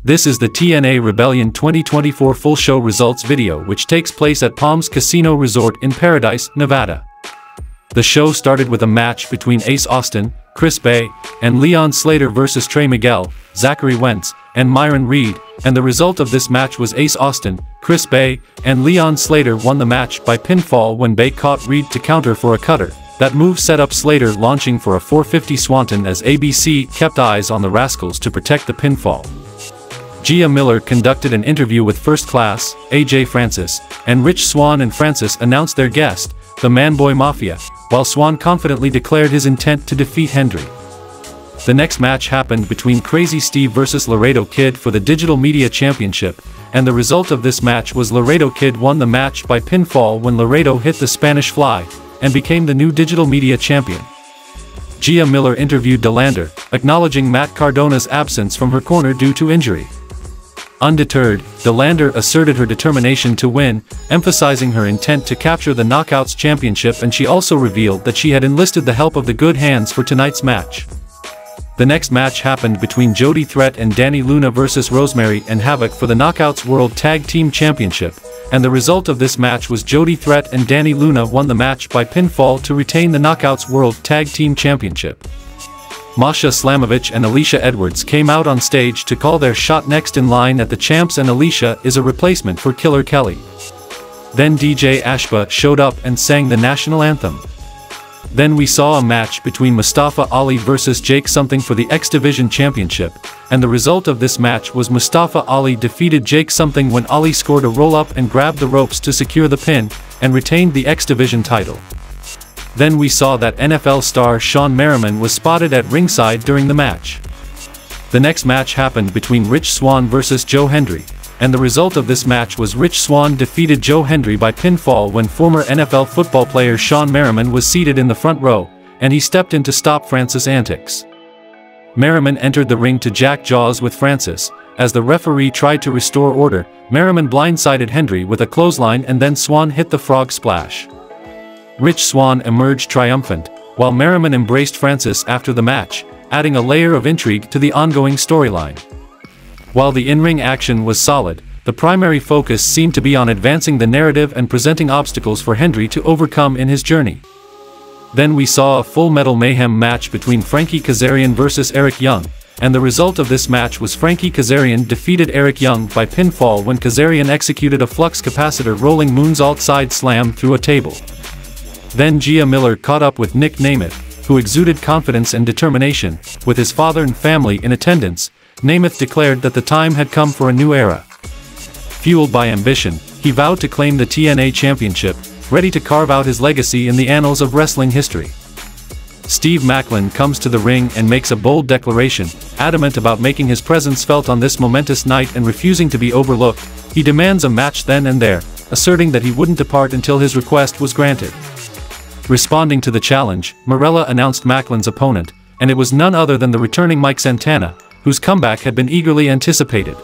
This is the TNA Rebellion 2024 full show results video, which takes place at Palms Casino Resort in Paradise, Nevada. The show started with a match between Ace Austin, Chris Bay, and Leon Slater versus Trey Miguel, Zachary Wentz, and Myron Reed, and the result of this match was Ace Austin, Chris Bay, and Leon Slater won the match by pinfall when Bay caught Reed to counter for a cutter. That move set up Slater launching for a 450 Swanton as ABC kept eyes on the Rascals to protect the pinfall. Gia Miller conducted an interview with First Class, AJ Francis, and Rich Swann, and Francis announced their guest, the Manboy Mafia, while Swann confidently declared his intent to defeat Hendry. The next match happened between Crazy Steve versus Laredo Kid for the Digital Media Championship, and the result of this match was Laredo Kid won the match by pinfall when Laredo hit the Spanish Fly, and became the new Digital Media Champion. Gia Miller interviewed Delander, acknowledging Matt Cardona's absence from her corner due to injury. Undeterred, Delander asserted her determination to win, emphasizing her intent to capture the Knockouts Championship, and she also revealed that she had enlisted the help of the Good Hands for tonight's match. The next match happened between Jody Threat and Danny Luna versus Rosemary and Havoc for the Knockouts World Tag Team Championship, and the result of this match was Jody Threat and Danny Luna won the match by pinfall to retain the Knockouts World Tag Team Championship. Masha Slamovich and Alicia Edwards came out on stage to call their shot next in line at the champs, and Alicia is a replacement for Killer Kelly. Then DJ Ashba showed up and sang the national anthem. Then we saw a match between Mustafa Ali versus Jake Something for the X Division Championship, and the result of this match was Mustafa Ali defeated Jake Something when Ali scored a roll-up and grabbed the ropes to secure the pin, and retained the X Division title. Then we saw that NFL star Shawn Merriman was spotted at ringside during the match. The next match happened between Rich Swann versus Joe Hendry, and the result of this match was Rich Swann defeated Joe Hendry by pinfall when former NFL football player Shawn Merriman was seated in the front row, and he stepped in to stop Francis' antics. Merriman entered the ring to jack jaws with Francis. As the referee tried to restore order, Merriman blindsided Hendry with a clothesline, and then Swann hit the frog splash. Rich Swann emerged triumphant, while Merriman embraced Francis after the match, adding a layer of intrigue to the ongoing storyline. While the in-ring action was solid, the primary focus seemed to be on advancing the narrative and presenting obstacles for Hendry to overcome in his journey. Then we saw a Full Metal Mayhem match between Frankie Kazarian versus Eric Young, and the result of this match was Frankie Kazarian defeated Eric Young by pinfall when Kazarian executed a flux capacitor rolling moonsault side slam through a table. Then Gia Miller caught up with Nick Namath, who exuded confidence and determination. With his father and family in attendance, Namath declared that the time had come for a new era. Fueled by ambition, he vowed to claim the TNA Championship, ready to carve out his legacy in the annals of wrestling history. Steve Macklin comes to the ring and makes a bold declaration, adamant about making his presence felt on this momentous night and refusing to be overlooked. He demands a match then and there, asserting that he wouldn't depart until his request was granted. Responding to the challenge, Marella announced Macklin's opponent, and it was none other than the returning Mike Santana, whose comeback had been eagerly anticipated.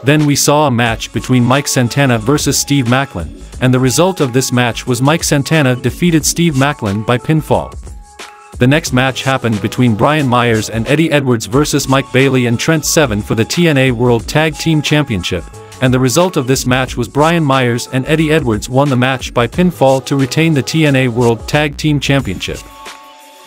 Then we saw a match between Mike Santana versus Steve Macklin, and the result of this match was Mike Santana defeated Steve Macklin by pinfall. The next match happened between Brian Myers and Eddie Edwards versus Mike Bailey and Trent Seven for the TNA World Tag Team Championship, and the result of this match was Brian Myers and Eddie Edwards won the match by pinfall to retain the TNA World Tag Team Championship.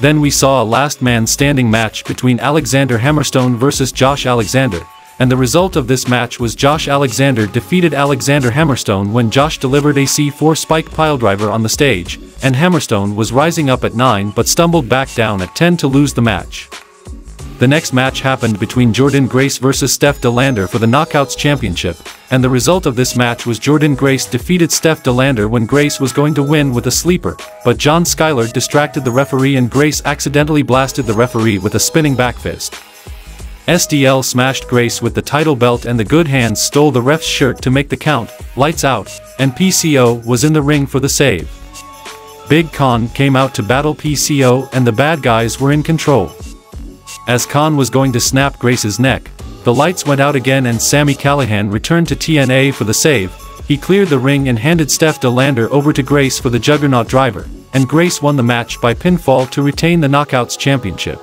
Then we saw a last man standing match between Alexander Hammerstone versus Josh Alexander, and the result of this match was Josh Alexander defeated Alexander Hammerstone when Josh delivered a C4 spike piledriver on the stage, and Hammerstone was rising up at 9 but stumbled back down at 10 to lose the match. The next match happened between Jordynne Grace versus Steph Delander for the Knockouts Championship, and the result of this match was Jordynne Grace defeated Steph Delander when Grace was going to win with a sleeper, but John Schuyler distracted the referee and Grace accidentally blasted the referee with a spinning back fist. SDL smashed Grace with the title belt, and the Good Hands stole the ref's shirt to make the count. Lights out, and PCO was in the ring for the save. Big Con came out to battle PCO, and the bad guys were in control. As Khan was going to snap Grace's neck, the lights went out again and Sami Callihan returned to TNA for the save. He cleared the ring and handed Steph Delander over to Grace for the Juggernaut Driver, and Grace won the match by pinfall to retain the Knockouts Championship.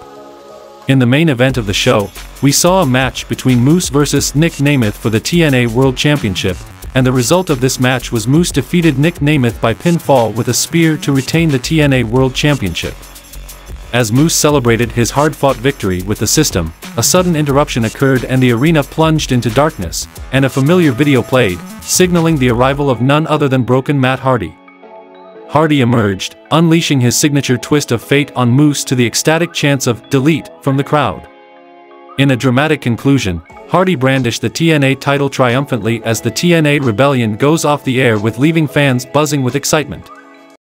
In the main event of the show, we saw a match between Moose vs Nick Nemeth for the TNA World Championship, and the result of this match was Moose defeated Nick Nemeth by pinfall with a spear to retain the TNA World Championship. As Moose celebrated his hard-fought victory with the system, a sudden interruption occurred and the arena plunged into darkness, and a familiar video played, signaling the arrival of none other than Broken Matt Hardy. Hardy emerged, unleashing his signature twist of fate on Moose to the ecstatic chants of "Delete" from the crowd. In a dramatic conclusion, Hardy brandished the TNA title triumphantly as the TNA Rebellion goes off the air with leaving fans buzzing with excitement.